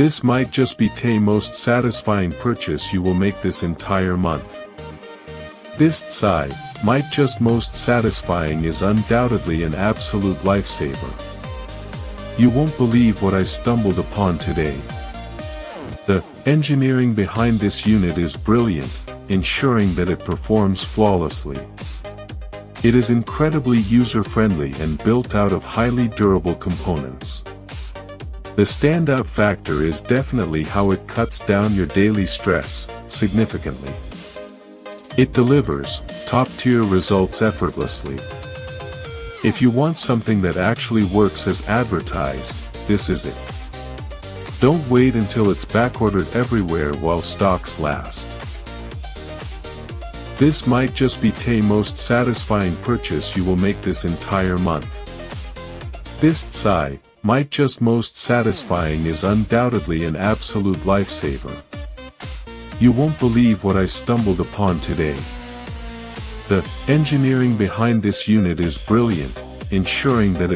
This might just be the most satisfying purchase you will make this entire month. This side, might just most satisfying is undoubtedly an absolute lifesaver. You won't believe what I stumbled upon today. The engineering behind this unit is brilliant, ensuring that it performs flawlessly. It is incredibly user-friendly and built out of highly durable components. The standout factor is definitely how it cuts down your daily stress significantly. It delivers top-tier results effortlessly. If you want something that actually works as advertised, this is it. Don't wait until it's backordered everywhere while stocks last. This might just be the most satisfying purchase you will make this entire month. This side, might just most satisfying is undoubtedly an absolute lifesaver. You won't believe what I stumbled upon today. The engineering behind this unit is brilliant, ensuring that it